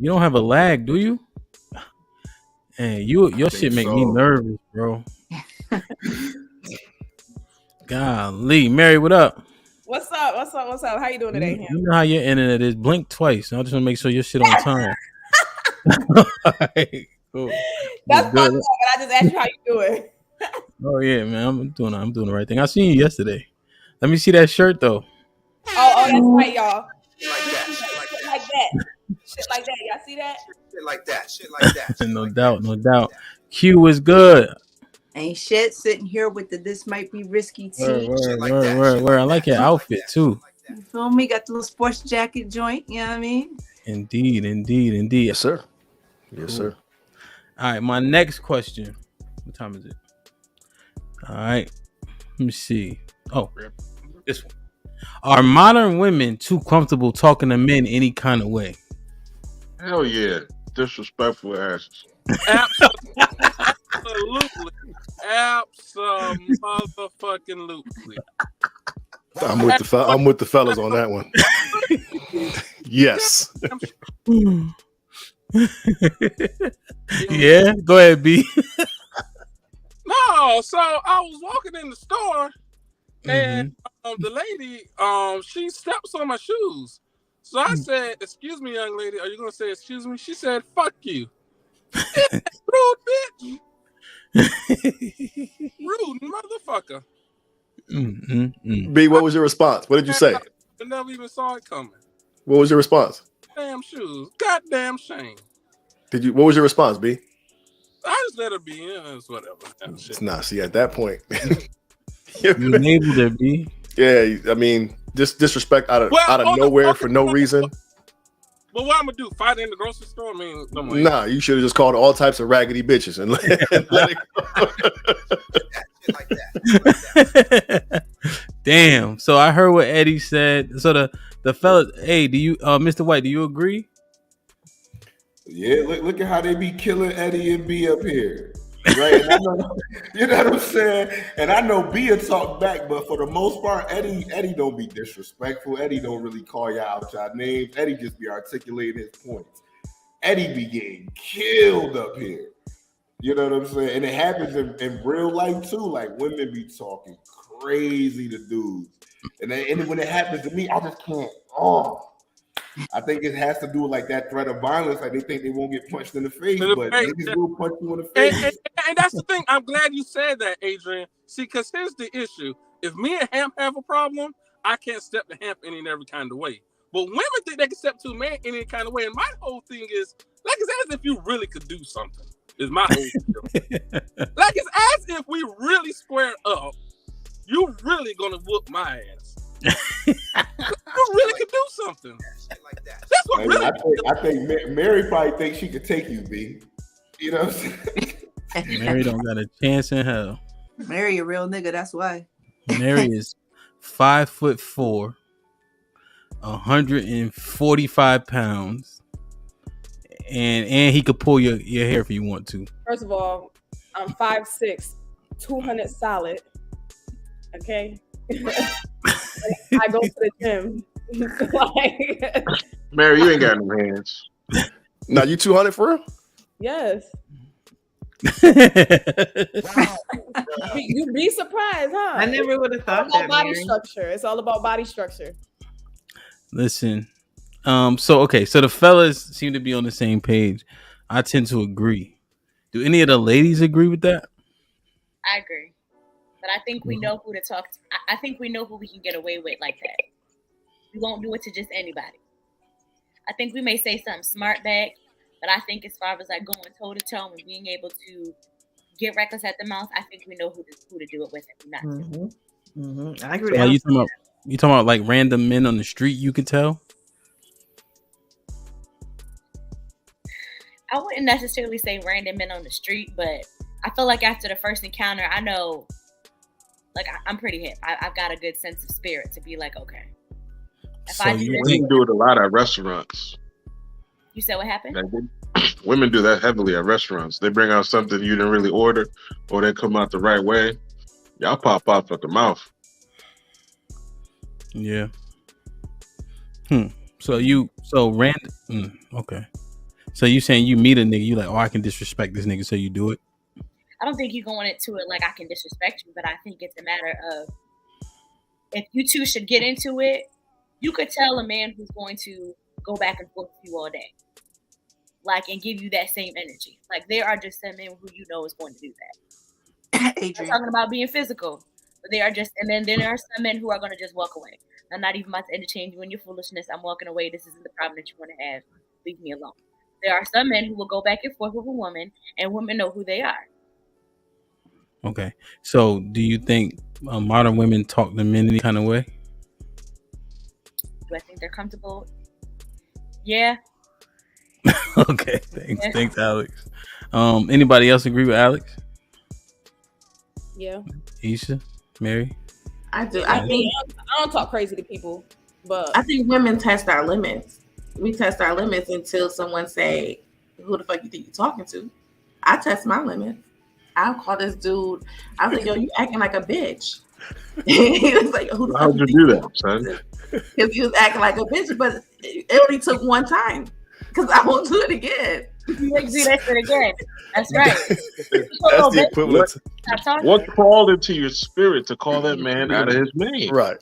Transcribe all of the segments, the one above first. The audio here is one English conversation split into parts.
You don't have a lag, do you? Hey, your shit make me so. nervous, bro. Golly, Mary, what up? What's up? What's up? What's up? How you doing today, Ham? You know how your internet is. Blink twice. I just want to make sure your shit on time. Alright, cool. That's Good. fucked up, and I just asked you how you doing. Oh yeah, man. I'm doing the right thing. I seen you yesterday. Let me see that shirt though. Oh, that's right, y'all. Like that. Shit like that. Shit like that. Y'all see that? Shit like that. Shit like that. No doubt, no doubt. Q is good. Ain't shit sitting here with the this might be risky tee. Word. I like your outfit too. You feel me? Got the little sports jacket joint. You know what I mean? Indeed. Yes, sir. Yes, sir. All right, my next question. What time is it? All right. Let me see. Oh, this one. Are modern women too comfortable talking to men any kind of way? Hell yeah. Disrespectful asses. Absolutely. Absolutely. I'm with the fellas on that one. Yes. Yeah, go ahead, B. No, so I was walking in the store and the lady, she steps on my shoes. So I said, "Excuse me, young lady, are you gonna say excuse me?" She said, "Fuck you." Rude bitch. Rude motherfucker. B, what was your response? What did you say? I never even saw it coming. What was your response? Damn shoes. Goddamn shame. What was your response, B? I just let her be in. It's whatever. It's not. See, at that point, you enabled it, B. Yeah, I mean, just disrespect out of nowhere for no reason. But what I'm gonna do? Fight in the grocery store? I mean, nah, you should have just called all types of raggedy bitches and let it go. Like that. Damn. So I heard what Eddie said. So the fellas, hey, do you, Mr. White, do you agree? Yeah, look at how they be killing Eddie and B up here. Right? And I know, you know what I'm saying? And I know B will talk back, but for the most part, Eddie don't be disrespectful. Eddie don't really call y'all out y'all names. Eddie just be articulating his points. Eddie be getting killed up here. You know what I'm saying? And it happens in real life too. Like women be talking crazy to dudes. And when it happens to me, I just can't. I think it has to do with like that threat of violence. Like they think they won't get punched in the face, but niggas will punch you in the face. And that's the thing. I'm glad you said that, Adrian. See, because here's the issue. If me and Hamp have a problem, I can't step to Hamp any and every kind of way. But women think they can step to a man any kind of way. And my whole thing is, like, it's as if you really could do something. Is my whole thing. Like, it's as if we really square up. You really gonna whoop my ass. You really could do something. Like that. That's what really. I think Mary probably thinks she could take you, B. You know what I'm saying? Mary don't got a chance in hell. Mary a real nigga, that's why. Mary is 5'4", 145 pounds, and he could pull your hair if you want to. First of all, I'm 5'6", 200 solid. Okay. I go to the gym. Like, Mary, you ain't got no hands. Now you 200 for real? yes. You'd be surprised, huh? I never would have thought that. Body Mary. structure. It's all about body structure. Listen, so the fellas seem to be on the same page. I tend to agree. Do any of the ladies agree with that? I agree. But I think we know who to talk to. I think we know who we can get away with like that. We won't do it to just anybody. I think we may say something smart back, but I think as far as like going toe to toe and being able to get reckless at the mouth, I think we know who to do it with and not to. I agree. So you talking about like random men on the street? You can tell. I wouldn't necessarily say random men on the street, but I feel like after the first encounter, I know. Like, I'm pretty hip. I've got a good sense of spirit to be like, okay. Women do it a lot at restaurants. You said what happened? Women do that heavily at restaurants. They bring out something you didn't really order, or they come out the right way. Y'all pop off at the mouth. Yeah. So random. Okay. So you saying you meet a nigga, you like, oh, I can disrespect this nigga, so you do it? I don't think you're going into it like I can disrespect you, but I think it's a matter of if you two should get into it, you could tell a man who's going to go back and forth with you all day, like, and give you that same energy. Like, there are just some men who you know is going to do that. I'm talking about being physical, but they are just, and then there are some men who are going to just walk away. I'm not even about to entertain you in your foolishness. I'm walking away. This isn't the problem that you want to have. Leave me alone. There are some men who will go back and forth with a woman, and women know who they are. Okay. So do you think modern women talk to men any kind of way? Do I think they're comfortable? Yeah. Okay. Thanks. Yeah. Thanks, Alex. Anybody else agree with Alex? Yeah. Issa? Mary? I do. I don't talk crazy to people, but I think women test our limits. We test our limits until someone say, "Who the fuck you think you're talking to?" I test my limits. I'll call this dude. I was like, "Yo, you acting like a bitch." He was like, "Who the fuck How'd you do that, son?" Because he was acting like a bitch, but it only took one time. Because I won't do it again. You do that shit again. That's right. That's the equivalent. What crawled into your spirit to call that man out of his name? Right.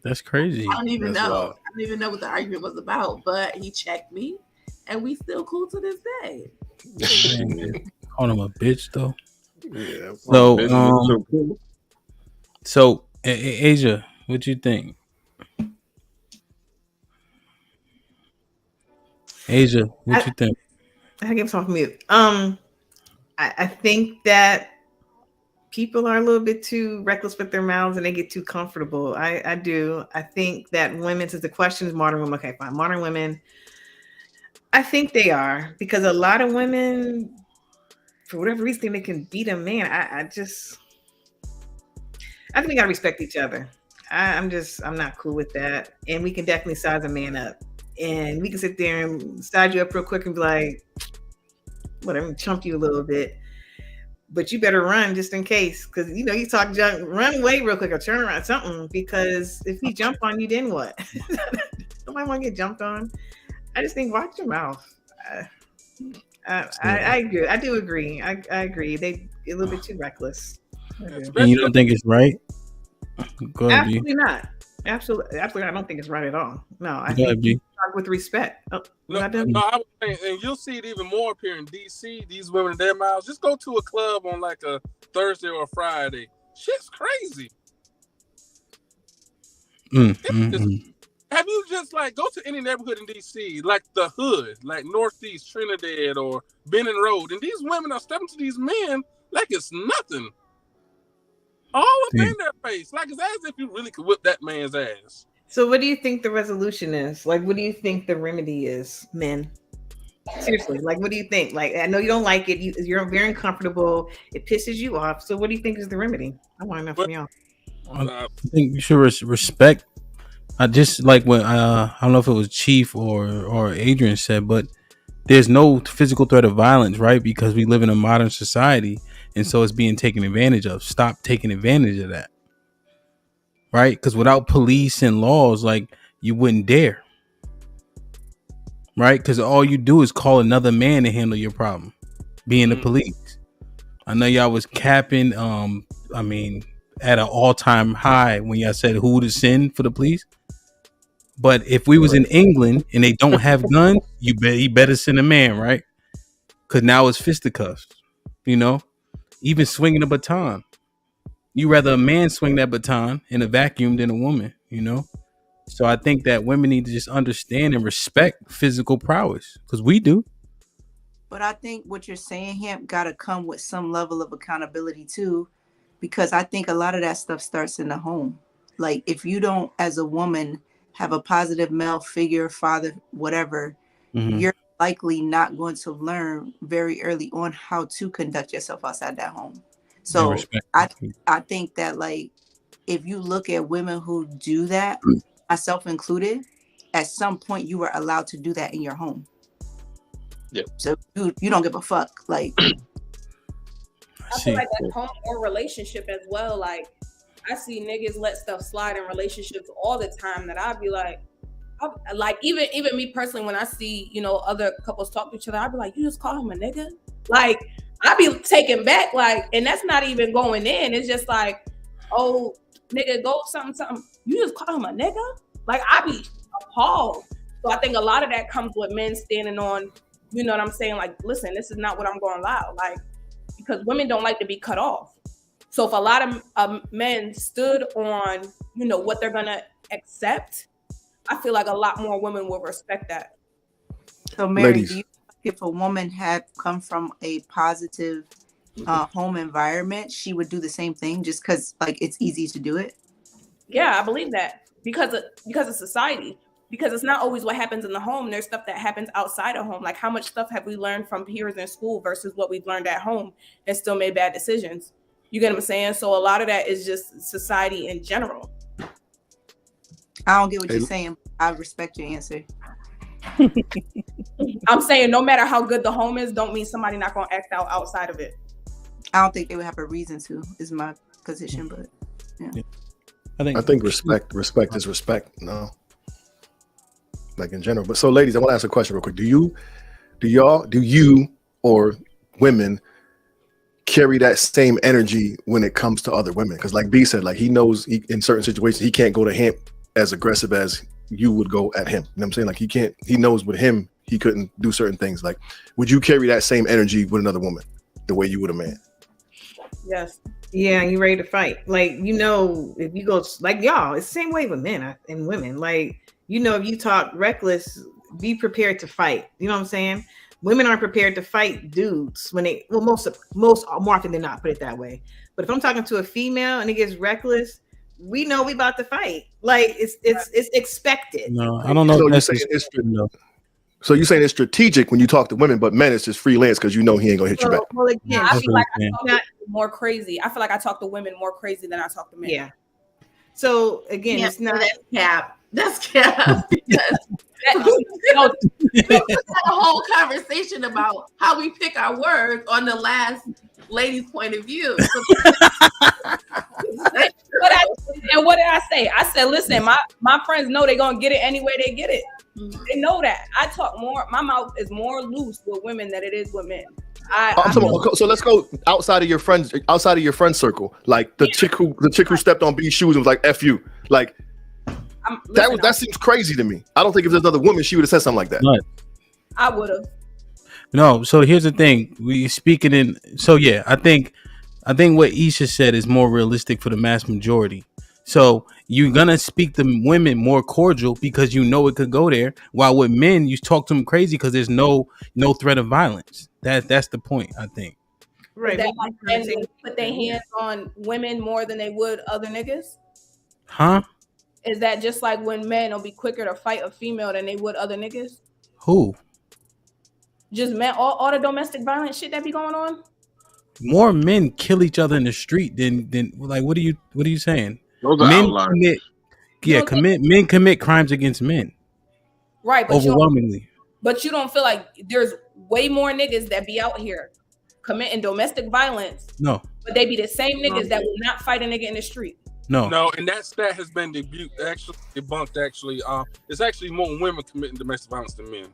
That's crazy. I don't even know. Wild. I don't even know what the argument was about, but he checked me, and we still cool to this day. Call him a bitch though. Yeah. So Asia, what you think? Asia, what you think? I get off mute. I think that people are a little bit too reckless with their mouths and they get too comfortable. I do. I think that women, since the question is modern women, okay, fine. Modern women, I think they are, because a lot of women, for whatever reason, they can beat a man. I think we gotta respect each other. I'm not cool with that. And we can definitely size a man up. And we can sit there and size you up real quick and be like, whatever, chump you a little bit. But you better run just in case. Because, you know, you talk junk, run away real quick or turn around something. Because if he jump on you, then what? Nobody want to get jumped on. I just think watch your mouth. I agree. I do agree. I agree. They a little bit too reckless. And you don't think it's right? Go ahead, absolutely not. Absolutely, I don't think it's right at all. No, I think talk with respect. I was saying, and you'll see it even more up here in DC. These women in their mouths. Just go to a club on like a Thursday or a Friday. Shit's crazy. Have you just like go to any neighborhood in DC, like the Hood, like Northeast Trinidad or Benning Road, and these women are stepping to these men like it's nothing. All up in their face, like it's as if you really could whip that man's ass. So what do you think the resolution is? Like, what do you think the remedy is, men? Seriously, like, what do you think? Like, I know you don't like it. You're very uncomfortable. It pisses you off. So what do you think is the remedy? I want to know from y'all. I think you should respect. I just like what I don't know if it was Chief or Adrian said, but there's no physical threat of violence, right? Because we live in a modern society. And so it's being taken advantage of. Stop taking advantage of that. Right? Because without police and laws, like, you wouldn't dare. Right? Because all you do is call another man to handle your problem. Being the police. I know y'all was capping, at an all-time high when y'all said who to send for the police. But if we was in England and they don't have guns, you better send a man, right? Because now it's fisticuffs. You know? Even swinging a baton, you rather a man swing that baton in a vacuum than a woman, you know? So I think that women need to just understand and respect physical prowess, because we do. But I think what you're saying, Hemp, got to come with some level of accountability too, because I think a lot of that stuff starts in the home. Like, if you don't, as a woman, have a positive male figure, father, whatever, you're likely not going to learn very early on how to conduct yourself outside that home. So I think that, like, if you look at women who do that, myself included, at some point you were allowed to do that in your home. Yeah. So you don't give a fuck. Like, I feel like that's home or relationship as well. Like, I see niggas let stuff slide in relationships all the time that I'd be like, like even me personally, when I see other couples talk to each other, I'd be like, you just call him a nigga? Like I'd be taken back, like, and that's not even going in. It's just like, oh nigga, go something. You just call him a nigga? Like I'd be appalled. So I think a lot of that comes with men standing on, you know what I'm saying? Like, listen, this is not what I'm going to allow. Like, because women don't like to be cut off. So if a lot of men stood on, what they're going to accept, I feel like a lot more women will respect that. So Mary, Ladies. do you think if a woman had come from a positive home environment, she would do the same thing just because like it's easy to do it? Yeah, I believe that because of society. Because it's not always what happens in the home. There's stuff that happens outside of home. Like how much stuff have we learned from peers in school versus what we've learned at home and still made bad decisions? You get what I'm saying? So a lot of that is just society in general. I don't get what you're saying. I respect your answer. I'm saying no matter how good the home is, don't mean somebody not going to act out outside of it. I don't think they would have a reason to, is my position, but yeah. I think respect is respect. No. Like in general. But so ladies, I want to ask a question real quick. Do you or women carry that same energy when it comes to other women? Because like B said, like he knows in certain situations he can't go to him as aggressive as you would go at him. You know what I'm saying? Like he knows with him he couldn't do certain things. Like would you carry that same energy with another woman the way you would a man? Yes. Yeah, you ready to fight. Like, if you go like y'all, it's the same way with men and women. Like, if you talk reckless, be prepared to fight. You know what I'm saying? Women aren't prepared to fight dudes when most more often than not, put it that way. But if I'm talking to a female and it gets reckless, we know we about to fight. Like it's expected. No, I don't know. So you're saying it's strategic when you talk to women, but men it's just freelance because he ain't gonna hit you back. Well, again, I feel like I talk to more crazy. I feel like I talk to women more crazy than I talk to men. Yeah. So again, it's not that's cap. That's cap. Because we had a whole conversation about how we pick our words on the last lady's point of view. And what did I say? I said, listen, my friends know they're gonna get it any way they get it. They know that. I talk more. My mouth is more loose with women than it is with men. So let's go outside of your friends circle. Like the chick who stepped on B's shoes and was like "F you." Like that seems crazy to me. I don't think if there's another woman, she would have said something like that. Right. I would have. No. So here's the thing. We speaking in. So yeah, I think what Issa said is more realistic for the mass majority. So you're gonna speak to women more cordial because it could go there. While with men, you talk to them crazy because there's no threat of violence. That's the point, I think. Right. That like men put their hands on women more than they would other niggas? Huh? Is that just like when men will be quicker to fight a female than they would other niggas? Who? Just men, all the domestic violence shit that be going on? More men kill each other in the street than like what are you saying? Those are outliers. Men commit crimes against men. Right, but overwhelmingly. But you don't feel like there's way more niggas that be out here committing domestic violence. No. But they be the same niggas that will not fight a nigga in the street. No, and that stat has been debunked. It's actually more women committing domestic violence than men.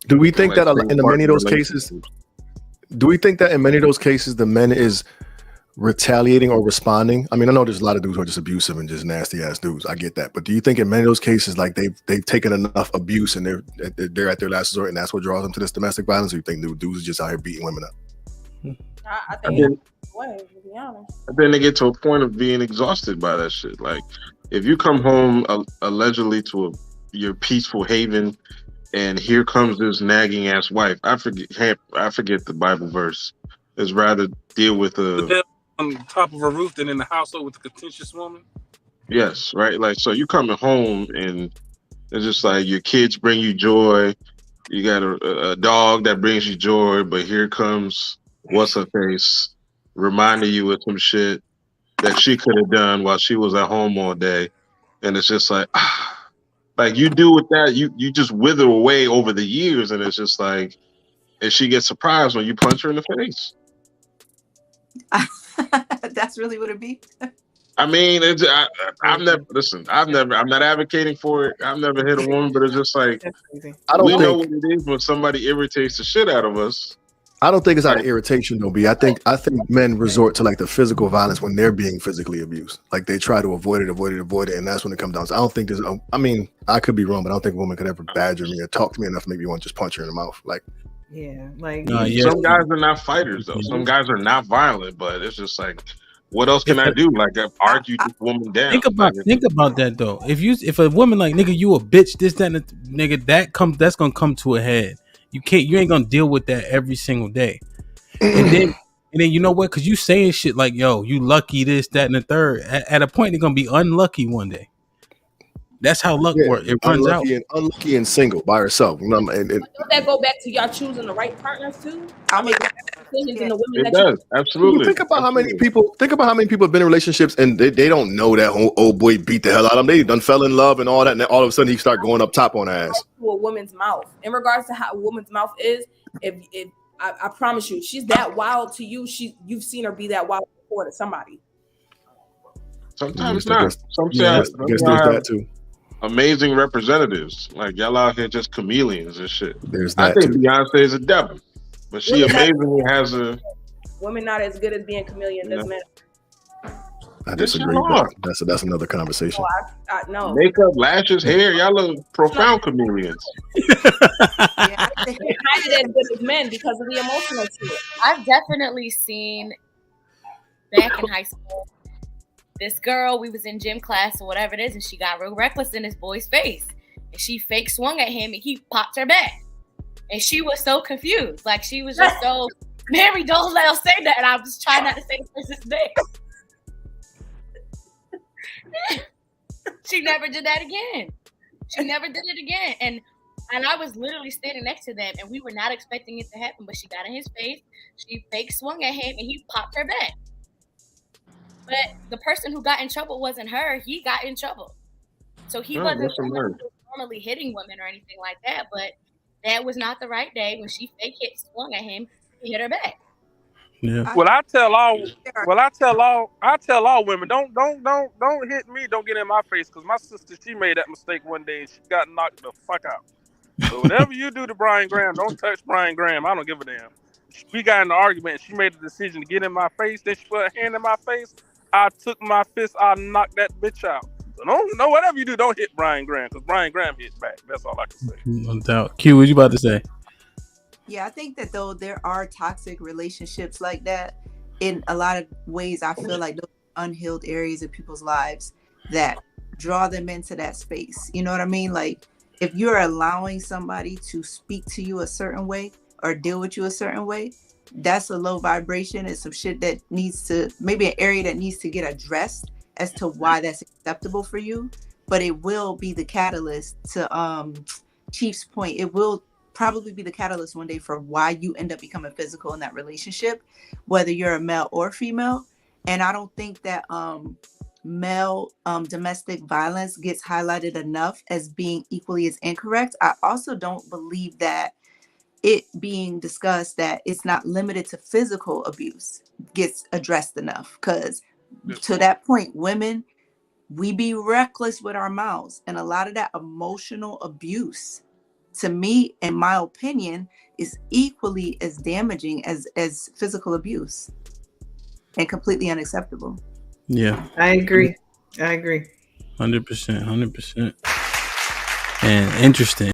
Do we think that in many of those cases? Do we think that in many of those cases the men is retaliating or responding? I mean, I know there's a lot of dudes who are just abusive and just nasty ass dudes. I get that, but do you think in many of those cases, like they've taken enough abuse and they're at their last resort, and that's what draws them to this domestic violence? Or you think dudes are just out here beating women up? I think way, to be honest. Then they get to a point of being exhausted by that shit. Like, if you come home allegedly to your peaceful haven, and here comes this nagging ass wife. I forget the Bible verse. It's rather deal with on top of a roof than in the household with a contentious woman. Yes, right. Like, so you coming home and it's just like your kids bring you joy. You got a dog that brings you joy, but here comes what's her face reminding you of some shit that she could have done while she was at home all day, and it's just like. Like you do with that, you just wither away over the years, and it's just like, and she gets surprised when you punch her in the face. That's really what it be. I mean, I'm not advocating for it. I've never hit a woman, but it's just like we know what it is when somebody irritates the shit out of us. I don't think it's out of irritation though, B. I think men resort to like the physical violence when they're being physically abused. Like they try to avoid it, and that's when it comes down. So I don't think there's. I mean, I could be wrong, but I don't think a woman could ever badger me or talk to me enough to make me want to just punch her in the mouth. Like, yeah, like some guys are not fighters though. Some guys are not violent, but it's just like, what else can I do? Like, argue this woman down. Think about that though. If a woman like, nigga, you a bitch, this, that, and nigga, that's gonna come to a head. You ain't gonna deal with that every single day. And then you know what? Because you saying shit like, yo, you lucky this, that, and the third. At a point, they're gonna be unlucky one day. That's how luck works. It runs out. Unlucky and single by herself. You know, don't that go back to y'all choosing the right partners too? I mean, decisions in the women it does. Absolutely. Think about how many people have been in relationships and they don't know that old boy beat the hell out of them. They done fell in love and all that, and then all of a sudden he start going up top on her ass. To a woman's mouth. In regards to how a woman's mouth is, if I promise you, she's that wild to you. You've seen her be that wild before to somebody. Sometimes not. Sometimes there's that too. Amazing representatives, like y'all out here just chameleons and shit. There's that I think too. Beyonce is a devil, but she amazingly has a. Women not as good as being chameleons as men. I disagree. That's another conversation. No. Makeup, lashes, hair, y'all look profound chameleons. Yeah, I think they're kind of as good as men because of the emotional shit. I've definitely seen back in high school. This girl, we was in gym class or whatever it is, and she got real reckless in this boy's face. And she fake swung at him, and he popped her back. And she was so confused. Like, she was just so, Mary, don't let us say that. And I was trying not to say the person's name. She never did that again. She never did it again. And I was literally standing next to them, and we were not expecting it to happen, but she got in his face. She fake swung at him, and he popped her back. But the person who got in trouble wasn't her. He got in trouble. So he wasn't normally hitting women or anything like that. But that was not the right day. When she fake swung at him, he hit her back. Yeah. Well, I tell all women, don't hit me. Don't get in my face, because my sister, she made that mistake one day and she got knocked the fuck out. So whatever you do to Brian Graham, don't touch Brian Graham. I don't give a damn. We got in an argument. She made the decision to get in my face. Then she put her hand in my face. I took my fist. I knocked that bitch out. So no, whatever you do, don't hit Brian Graham, because Brian Graham hit back. That's all I can say. No doubt. Q, what you about to say? Yeah, I think that though there are toxic relationships like that. In a lot of ways, I feel like those unhealed areas of people's lives that draw them into that space. You know what I mean? Like, if you're allowing somebody to speak to you a certain way or deal with you a certain way, that's a low vibration. It's some shit that needs to, maybe an area that needs to get addressed as to why that's acceptable for you. But it will be the catalyst to Chief's point. It will probably be the catalyst one day for why you end up becoming physical in that relationship, whether you're a male or female. And I don't think that male domestic violence gets highlighted enough as being equally as incorrect. I also don't believe that it being discussed that it's not limited to physical abuse gets addressed enough, because to that point, women, we be reckless with our mouths, and a lot of that emotional abuse, to me, in my opinion, is equally as damaging as physical abuse and completely unacceptable. Yeah, I agree. 100%. And interesting.